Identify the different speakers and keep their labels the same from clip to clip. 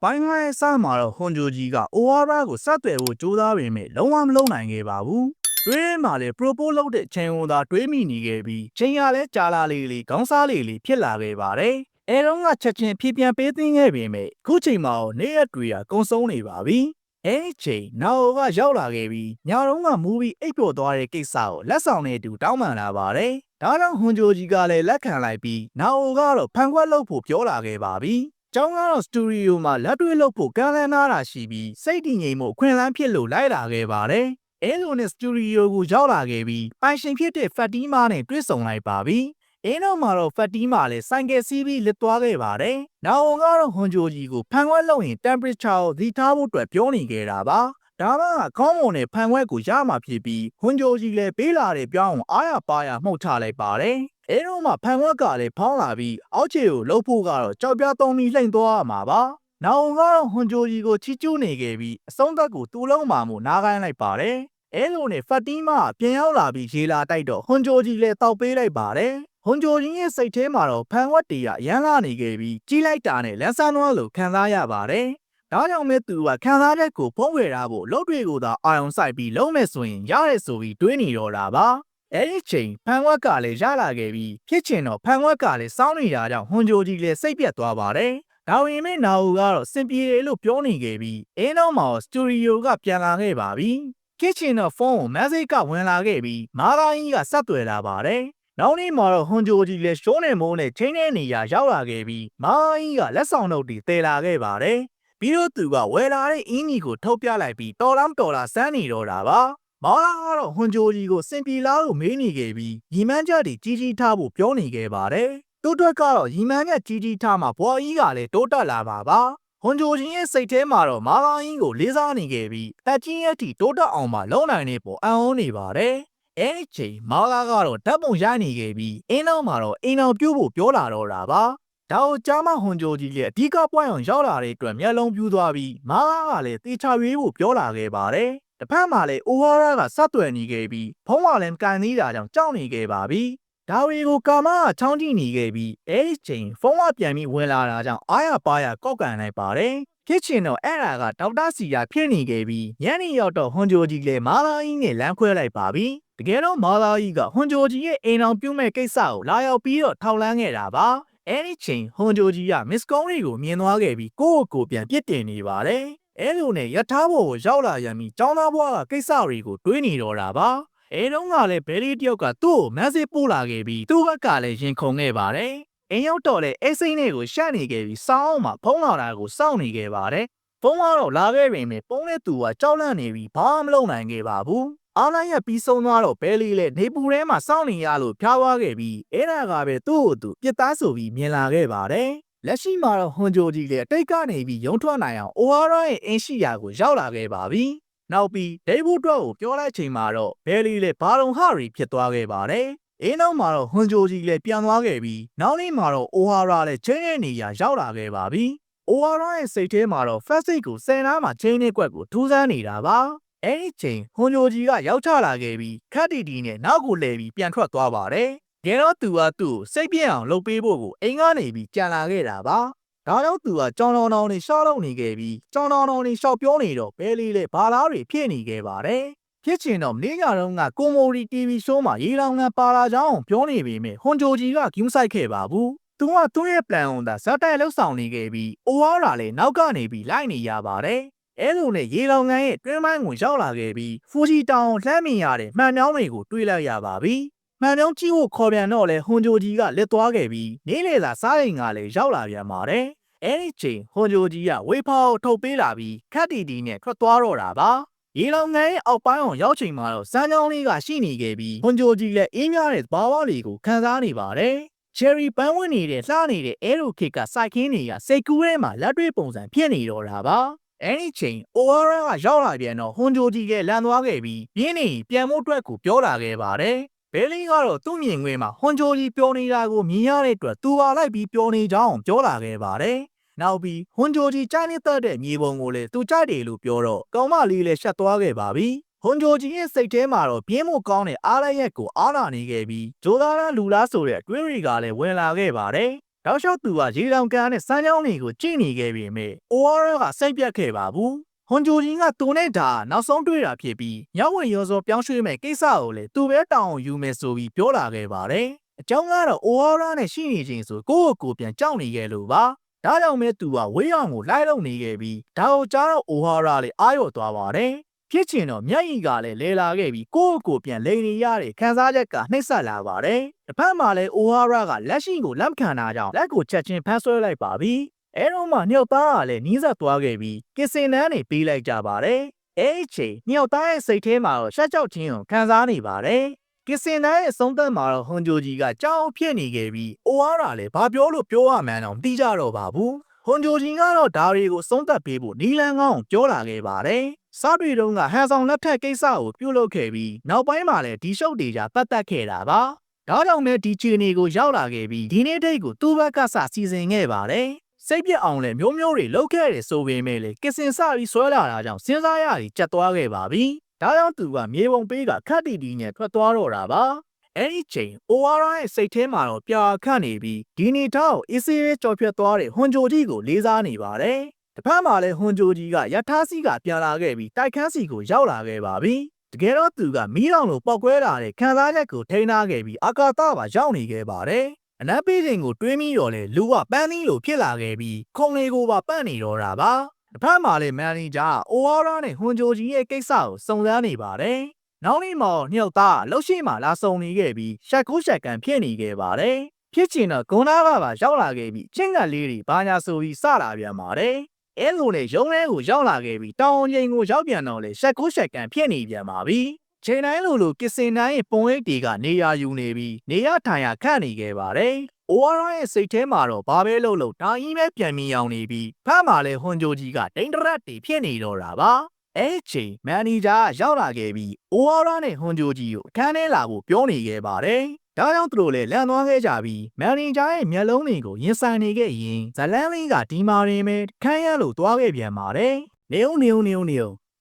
Speaker 1: ပိုင်းငါရဲ့စမှာတော့ဟွန်ဂျိုဂျီကအိုဝါရာကိုစသွယ်ဖို့ကြိုးစားပေမဲ့လုံးဝမလုံနိုင်ခဲ့ပါဘူး။တွေးထဲမှာလည်း propose လုပ်တဲ့ချိန်ဝန်သာတွေးမိနေခဲ့ပြီးချိန်ရလဲကြာလာလေခေါင်းစားလေဖြစ်လာခဲ့ပါတယ်။အဲတော့ကချက်ချင်းဖြည့်ပြန်ပေးသိမ်းခဲ့ပေမဲ့ခုချိန်မှာတော့နေ့ရက်တွေကကုံဆုံးနေပါပြီ။အဲဒီချိန်နာအိုကရောက်လာခဲ့ပြီးညတော့ကမူဗီအိပ်ပျော်သွားတဲ့ကိစ္စကိုလက်ဆောင်နဲ့အတူတောင်းပန်လာပါတယ်။ဒါကြောင့်ဟွန်ဂျိုဂျီကလည်းလက်ခံလိုက်ပြီးနာအိုကတော့ဖန်ခွက်လုပ်ဖို့ပြောလာခဲ့ပါပြီ။ကျောင်းကတော့စတူဒီယိုမှာလက်တွေ့လုပ်ဖို့ကမ်းလှမ်းထားတာရှိပြီးစိတ်တည်ငြိမ်မှုခွင့်လန်းဖြစ်လို့လိုက်လာခဲ့ပါတယ်။အဲလိုနဲ့စတူဒီယိုကိုရောက်လာခဲ့ပြီးပိုင်ရှင်ဖြစ်တဲ့ဖတ်တီးမားနဲ့တွေ့ဆုံလိုက်ပါပြီ။အဲနောက်မှာတော့ဖတ်တီးမားလည်းဆိုင်ကယ်စီးပြီးလစ်သွားခဲ့ပါတယ်။နောက်အောင်ကတော့ဟွန်ဂျိုဂျီကိုဖန်ခွက်လုပ်ရင် temperature ကိုသီထားဖို့အတွက်ပြောနေခဲ့တာပါ။ဒါမှခေါင်းမုံနဲ့ဖန်ခွက်ကိုရမှာဖြစ်ပြီးဟွန်ဂျိုဂျီလည်းပေးလာတဲ့ပြောင်းအောင်အားရပါရမှုတ်ချလိုက်ပါတယ်။အဲတော့မှဖန်ခွက်ကလည်းဖောင်းလာပြီးအောက်ခြေကိုလှုပ်ဖို့ကတော့ကြောက်ပြားသုံးပြီးလှိမ့်သွားရမှာပါ။နောက်အောင်ကတော့ဟွန်ဂျိုဂျီကိုချီကျူးနေခဲ့ပြီးအဆုံးသတ်ကိုတူလုံးမှမို့နားခိုင်းလိုက်ပါတယ်။အဲလိုနဲ့ဖတ်တီးမားပြန်ရောက်လာပြီးရေလာတိုက်တော့ဟွန်ဂျိုဂျီလည်းတောက်ပေးလိုက်ပါတယ်။ဟွန်ဂျိုဂျီရဲ့စိတ်ထဲမှာတော့ဖန်ခွက်တီရရမ်းလာနေခဲ့ပြီးကြီးလိုက်တာနဲ့လန်းဆန်းသွားလို့ခံစားရပါတယ်။ဒါကြောင့်မဲ့သူကခံစားချက်ကိုဖုံးဝယ်ထားဖို့လုပ်တွေကိုသာအာရုံစိုက်ပြီးလုံးမဲ့ဆိုရင်ရရဲဆိုပြီးတွေးနေတော့တာပါ။အဲဒီချိန်ဖန်ခွက်ကလည်းရလာခဲ့ပြီးဖြစ်ချင်တော့ဖန်ခွက်ကလည်းစောင်းနေတာကြောင့်ဟွန်ဂျိုဂျီလည်းစိတ်ပြတ်သွားပါတယ်။ဒါဝင်မဲ့နာအိုကတော့စင်ပြေတယ်လို့ပြောနေခဲ့ပြီးအဲနောက်မှာစတူဒီယိုကပြန်လာခဲ့ပါပြီ။ဖြစ်ချင်တော့ဖုန်းကိုမက်ဆေ့ကဝင်လာခဲ့ပြီးမာဂိုင်းကြီးကဆက်သွယ်လာပါတယ်။နောက်နေ့မှာတော့ဟွန်ဂျိုဂျီလည်းရှိုးနေမိုးနဲ့ချင်းတဲ့နေရာရောက်လာခဲ့ပြီးမာဂိုင်းကြီးကလက်ဆောင်လုပ်တီတည်လာခဲ့ပါတယ်။ပြီးတော့သူကဝယ်လာတဲ့အင်းကြီးကိုထုတ်ပြလိုက်ပြီးတော်လာစမ်းနေတော့တာပါ။မောင်လာကတော့ဟွန်ဂျိုဂျီကိုစင်ပြေလားလို့မေးနေခဲ့ပြီးရီမန်းချက်တွေကြီးကြီးထားဖို့ပြောနေခဲ့ပါတယ်။သူ့အတွက်ကတော့ရီမန်းချက်ကြီးကြီးထားမှဘွားကြီးကလည်းတိုးတက်လာပါပါ။ဟွန်ဂျိုဂျီရဲ့စိတ်ထဲမှာတော့မာဂိုင်းကိုလေးစားနေခဲ့ပြီးတက်ကြီးရဲ့တီတိုးတက်အောင်မှလုံးနိုင်နေပေါ်အံ့ဩနေပါတယ်။အဲဒီချိန်မာလာကတော့ဓာတ်ပုံရိုက်နေခဲ့ပြီးအင်းနောက်မှာတော့အိမ်အောင်ပြုတ်ဖို့ပြောလာတော့တာပါ။ဒါကိုကြားမဟွန်ဂျိုဂျီလည်းအဓိကပွိုင်းအောင်ရောက်လာတဲ့အတွက်မျက်လုံးပြူးသွားပြီးမာလာကလည်းတေချာရွေးဖို့ပြောလာခဲ့ပါတယ်။တစ်ဖက်မှာလည်းအိုဝါရာကဆက်သွယ်နေခဲ့ပြီးဖုံးကလည်းကန်သေးတာကြောင့်ကြောက်နေခဲ့ပါပြီ။ဒါဝီကိုကာမကချောင်းကြည့်နေခဲ့ပြီးအဲဒီချိန်ဖုံးကပြန်ပြီးဝင်လာတာကြောင့်အားရပါရကောက်ကန်လိုက်ပါတယ်။ဖြစ်ချင်တော့အဲ့ဒါကဒေါက်တာစီယာဖြစ်နေခဲ့ပြီးညနေရောက်တော့ဟွန်ဂျိုဂျီလည်းမာလာကြီးနဲ့လမ်းခွဲလိုက်ပါပြီ။တကယ်တော့မာလာကြီးကဟွန်ဂျိုဂျီရဲ့အိမ်အောင်ပြုတ်မဲ့ကိစ္စကိုလာရောက်ပြီးတော့ထောက်လန်းခဲ့တာပါ။အဲဒီချိန်ဟွန်ဂျိုဂျီကမစ္စကုံးတွေကိုမြင်သွားခဲ့ပြီးကိုယ့်ကိုပြန်ပြစ်တင်နေပါတယ်။အဲလိုနဲ့ရထားဘော်ကိုရောက်လာရန်ပြီးចောင်းသားဘွားကကိစ္စတွေကိုတွေးနေတော့တာပါ။အဲတုန်းကလည်းဘယ်လီတယောက်ကသူ့ကိုမက်ဆေ့ပို့လာခဲ့ပြီးသူ့ဘက်ကလည်းရင်ခုန်ခဲ့ပါတယ်။အိမ်ရောက်တော့လေအိတ်စိမ့်တွေကိုရှက်နေခဲ့ပြီးစောင်းအောင်မှဖုံးလာတာကိုစောင့်နေခဲ့ပါတယ်။ဖုံးကတော့လာခဲ့ပေမဲ့ပုံးတဲ့သူကကြောက်လန့်နေပြီးဘာမှမလုပ်နိုင်ခဲ့ပါဘူး။အားလိုက်ရပြီးဆုံးသွားတော့ဘဲလီလည်းနေပူထဲမှာစောင့်နေရလို့ဖျားသွားခဲ့ပြီးအဲ့ဒါကပဲသူ့ကိုသူပြစ်သားဆိုပြီးမြင်လာခဲ့ပါတယ်။လက်ရှိမှာတော့ဟွန်ဂျိုဂျီလည်းအတိတ်ကနေပြီးရုံထွက်နိုင်အောင်အိုဟာရာရဲ့အင်ရှိယာကိုရောက်လာခဲ့ပါပြီ။နောက်ပြီးဒိတ်ဘူးတော့ကိုပြောလိုက်ချိန်မှာတော့ဘဲလီလည်းဘာလုံဟရီဖြစ်သွားခဲ့ပါတယ်။အေးနောက်မှာတော့ဟွန်ဂျိုဂျီလည်းပြန်သွားခဲ့ပြီးနောက်နေ့မှာတော့အိုဟာရာလည်းချင်းရဲ့နေရာရောက်လာခဲ့ပါပြီ။အိုဟာရာရဲ့စိတ်ထဲမှာတော့ဖက်စိတ်ကိုဆယ်နားမှာချင်းနဲ့ကွက်ကိုထူးဆန်းနေတာပါ။အဲဒီချိန်ဟွန်ဂျိုဂျီကရောက်ချလာခဲ့ပြီးခက်တီတီနဲ့နောက်ကိုလှည့်ပြီးပြန်ထွက်သွားပါတယ်။ဒါတော့သူကသူ့ကိုစိတ်ပြင်းအောင်လုပ်ပေးဖို့ကိုအိမ်ကနေပြီးကြံလာခဲ့တာပါ။ဒါကြောင့်သူကကြောင်တော်တော်နဲ့ရှောက်လုပ်နေခဲ့ပြီးကြောင်တော်တော်နဲ့ရှောက်ပြောနေတော့ဘဲလီလည်းဘာလားတွေဖြစ်နေခဲ့ပါတယ်။ဖြစ်ချင်တော့နေ့ညတုန်းကကိုမိုရီ TV ရှိုးမှာရေလောင်ငံပါလာကြောင်းပြောနေပေမဲ့ဟွန်ဂျိုဂျီကဂူးဆိုင်ခဲ့ပါဘူး။သူကသူ့ရဲ့ plan ကိုသာဇက်တိုက်လှုပ်ဆောင်နေခဲ့ပြီးအိုဝါရာလည်းနောက်ကနေပြီးလိုက်နေရပါတယ်။အဲလိုနဲ့ရေလောင်ငံရဲ့တွင်းပိုင်းကိုရောက်လာခဲ့ပြီးဖူဂျီတောင်လှမ်းမြင်ရတဲ့မှန်နှောင်းတွေကိုတွေးလိုက်ရပါပြီ။မှန်နှောင်းကြည့်ဖို့ခေါ်ပြန်တော့လဲဟွန်ဂျိုဂျီကလက်သွားခဲ့ပြီးနေ့လေသာစားရင်ကလည်းရောက်လာပြန်ပါတယ်။အဲဒီချိန်ဟွန်ဂျိုဂျီကဝေဖာကိုထုတ်ပေးလာပြီးခက်တီတီနဲ့ထွက်သွားတော့တာပါ။ရေလောင်ငံရဲ့အောက်ပိုင်းအောင်ရောက်ချိန်မှာတော့စမ်းကြောင်းလေးကရှိနေခဲ့ပြီးဟွန်ဂျိုဂျီလည်းအေးမြတဲ့ဘာဝလေးကိုခံစားနေပါတယ်။ချယ်ရီပန်းဝင်နေတဲ့လှနေတဲ့အဲရိုခစ်ကစိုက်ခင်းတွေကစိတ်ကူးထဲမှာလက်တွေ့ပုံစံဖြစ်နေတော့တာပါ။အဲဒီချိန်အိုဝါရာကရောက်လာပြန်တော့ဟွန်ဂျိုဂျီကလန်သွားခဲ့ပြီးပြင်းနေပြန်ဖို့အတွက်ကိုပြောလာခဲ့ပါတယ်။ဘဲလီကတော့သူ့မြင်ကွင်းမှာဟွန်ဂျိုဂျီပြောနေတာကိုမြင်ရတဲ့အတွက်သူပါလိုက်ပြီးပြောနေကြောင်းပြောလာခဲ့ပါတယ်။နောက်ပြီးဟွန်ဂျိုဂျီကြိုက်နေတဲ့မြေပုံကိုလည်းသူကြိုက်တယ်လို့ပြောတော့ကောင်မလေးလည်းရှက်သွားခဲ့ပါပြီ။ဟွန်ဂျိုဂျီရဲ့စိတ်ထဲမှာတော့ပြင်းမို့ကောင်းတဲ့အားရရက်ကိုအားလာနေခဲ့ပြီးဂျိုဒါရန်လူလားဆိုတဲ့တွေးတွေကလည်းဝင်လာခဲ့ပါတယ်။ တောက်လျှောက်သူကရေလောင်ကန်နဲ့စမ်းချောင်းတွေကိုကြည့်နေခဲ့ပေမဲ့အိုဝါရာကစိတ်ပြတ်ခဲ့ပါဘူးဟွန်ဂျိုကြီးကသူနဲ့ဒါနောက်ဆုံးတွေ့တာဖြစ်ပြီးညဝင်ရောစောပြောင်းရွှေ့မဲ့ကိစ္စကိုလည်းသူပဲတောင်းအောင်ယူမယ်ဆိုပြီးပြောလာခဲ့ပါတယ်အကြောင်းကတော့အိုဝါရာနဲ့ရှိနေချင်းဆိုကိုယ့်ကိုယ်ပြန်ကြောက်နေခဲ့လို့ပါဒါကြောင့်မဲသူကဝေးအောင်ကိုလိုက်လုံနေခဲ့ပြီးဒါကိုကြားတော့အိုဝါရာလည်းအာရုံသွားပါတယ်ဖြစ်ချင်တော့မျက်ရည်ကလည်းလဲလာခဲ့ပြီးကိုယ့်ကိုယ်ပြန်လိန်နေရတဲ့ခံစားချက်ကနှိမ့်ဆက်လာပါတယ်။တစ်ဖက်မှာလည်းအိုဟာရာကလက်ရှိကိုလက်မခံတာကြောင့်လက်ကိုချက်ချင်းဖမ်းဆွဲလိုက်ပါပြီ။အဲတော့မှညှောက်သားကလည်းနီးစပ်သွားခဲ့ပြီးကစ်စင်နန်းနေပေးလိုက်ကြပါတယ်။အဲဒီချိန်ညှောက်သားရဲ့စိတ်ထဲမှာတော့ရှက်ကြောက်ခြင်းကိုခံစားနေပါတယ်။ကစ်စင်နန်းရဲ့အဆုံးသတ်မှာတော့ဟွန်ဂျိုကြီးကကြောက်ဖြစ်နေခဲ့ပြီးအိုဟာရာလည်းဘာပြောလို့ပြောရမှန်းတော့မသိကြတော့ပါဘူး။ဟွန်ဂျိုကြီးကတော့ဒါတွေကိုဆုံးသက်ပေးဖို့နီလန်ကောင်းပြောလာခဲ့ပါတယ်။စားတွေတုန်းကဟန်ဆောင်လက်ထက်ကိစ္စကိုပြုလုပ်ခဲ့ပြီးနောက်ပိုင်းမှာလည်းဒီရှုပ်တွေကြပတ်သက်ခဲ့တာပါ။ဒါကြောင့်လည်းဒီချီနေကိုရောက်လာခဲ့ပြီးဒီနေ့တိတ်ကိုသူ့ဘက်ကစစီစဉ်ခဲ့ပါတယ်။စိတ်ပြက်အောင်လည်းမျိုးမျိုးတွေလုပ်ခဲ့တယ်ဆိုပေမဲ့လည်းကစ်စင်စပြီးဆွဲလာတာကြောင့်စဉ်းစားရပြီးကြက်သွားခဲ့ပါပြီ။ဒါကြောင့်သူကမြေပုံပေးကခက်တီတီနဲ့ထွက်သွားတော့တာပါ။အဲဒီချိန်အိုဝါရာရဲ့စိတ်ထဲမှာတော့ပြာခတ်နေပြီးဒီနေတောက်အေးဆေးကြော်ဖြတ်သွားတဲ့ဟွန်ဂျိုကြီးကိုလေးစားနေပါတယ်။တစ်ဖက်မှာလည်းဟွန်ဂျိုကြီးကရထားစီးကပြန်လာခဲ့ပြီးတိုက်ခန်းစီကိုရောက်လာခဲ့ပါပြီ။တကယ်တော့သူကမီးလောင်လိုပောက်ကွဲလာတဲ့ခံစားချက်ကိုထိန်းထားခဲ့ပြီးအာကာသပါရောက်နေခဲ့ပါတယ်။အနက်ပေးချိန်ကိုတွေးမိတော့လေလူကပန်းသီးလိုဖြစ်လာခဲ့ပြီးခုံလေးကိုပါပတ်နေတော့တာပါ။တစ်ဖက်မှာလည်းမန်နေဂျာအိုဝါရာနဲ့ဟွန်ဂျိုကြီးရဲ့ကိစ္စကိုစုံစမ်းနေပါတယ်။နောက်နေ့မှာညှောက်သားလှုပ်ရှိမှလာဆုံနေခဲ့ပြီးရှက်ကိုရှက်ကန်ဖြစ်နေခဲ့ပါတယ်။ဖြစ်ချင်တော့ဂွန်နာကပါရောက်လာခဲ့ပြီးချင်းကလေးတွေဘာညာဆိုပြီးစလာပြန်ပါတယ်။အဲလိုနဲ့ရုံးထဲကိုရောက်လာခဲ့ပြီးတောင်ချိန်ကိုရောက်ပြန်တော့လေရှက်ကိုရှက်ကန်ဖြစ်နေပြန်ပါပြီ။ချိန်တိုင်းလိုကစ်စင်တိုင်းရဲ့ပုံရိပ်တွေကနေရာယူနေပြီးနေရထိုင်ရခန့်နေခဲ့ပါတယ်။အိုဝါရာရဲ့စိတ်ထဲမှာတော့ဘာပဲလုပ်လို့ဒါကြီးပဲပြန်မြင်အောင်နေပြီးဖမ်းမှာလဲဟွန်ဂျိုကြီးကဒိန်တရက်တွေဖြစ်နေတော့တာပါ။အဲချိန်မန်နေဂျာရောက်လာခဲ့ပြီးအိုဝါရာနဲ့ဟွန်ဂျိုကြီးကိုအခန်းထဲလာဖို့ပြောနေခဲ့ပါတယ်။ဒါကြောင့်သူတို့လည်းလန့်သွားခဲ့ကြပြီးမန်နေဂျာရဲ့မျက်လုံးတွေကိုရင်ဆိုင်နေခဲ့ရင်ဇလန်းလေးကဒီမာရင်ပဲခန်းရလို့သွားခဲ့ပြန်ပါတယ်။နေုံ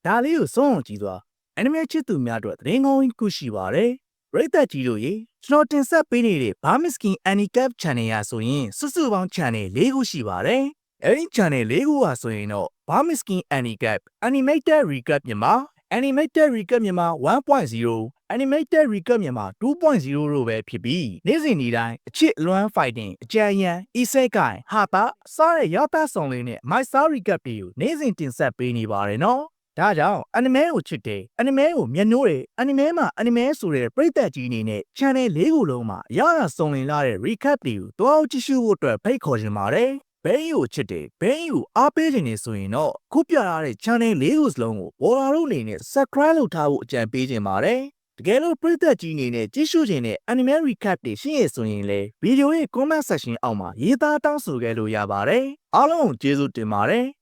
Speaker 1: ဒါလေးကိုစွန့်အောင်ကြည့်သွားအန်နီမေချစ်သူများတို့သတင်းကောင်းကြီးခုရှိပါတယ်။ပရိသတ်ကြီးတို့ရေကျွန်တော်တင်ဆက်ပေးနေတဲ့ Barmiskin Handicap Channel ရဆိုရင်စုစုပေါင်း Channel ၄ခုရှိပါတယ်။အဲဒီ Channel ၄ခုဟာဆိုရင်တော့ Barmiskin Handicap Animated Recap မြန်မာ Animated Recap မြန်မာ 1.0 Animated Recap မြန်မာ 2.0 တို့ပဲဖြစ်ပြီးနေ့စဉ်နေ့တိုင်းအချစ်လွမ်း Fighting အကြံဉာဏ် Isekai ဟာတာစားတဲ့ရောက်သားဆောင်လေးနဲ့ My Star Recap တွေကိုနေ့စဉ်တင်ဆက်ပေးနေပါတယ်နော်။ဒါကြောင့် anime ကိုချစ်တယ် anime ကိုမျက်နှိုးတယ် anime မှာ anime ဆိုတဲ့ပရိသတ်ကြီးအနေနဲ့ channel ၄ခုလုံးမှာအရသာစုံလင်လာတဲ့ recap တွေကိုတွားကြည့်ရှုဖို့အတွက်ဖိတ်ခေါ်ချင်ပါတယ်။ဘဲကြီးကိုချစ်တယ်ဘဲကြီးကိုအားပေးခြင်းနေဆိုရင်တော့ခုပြထားတဲ့ channel ၄ခုစလုံးကိုဘော်လာတို့အနေနဲ့ subscribe လုပ်ထားဖို့အကြံပေးချင်ပါတယ်။တကယ်လို့ပရိသတ်ကြီးအနေနဲ့ကြည့်ရှုခြင်းနဲ့ anime recap တွေရှိရဆိုရင်လည်းဗီဒီယိုရဲ့ comment section အောက်မှာရေးသားတောင်းဆိုခဲ့လို့ရပါတယ်။အားလုံးကိုကျေးဇူးတင်ပါတယ်။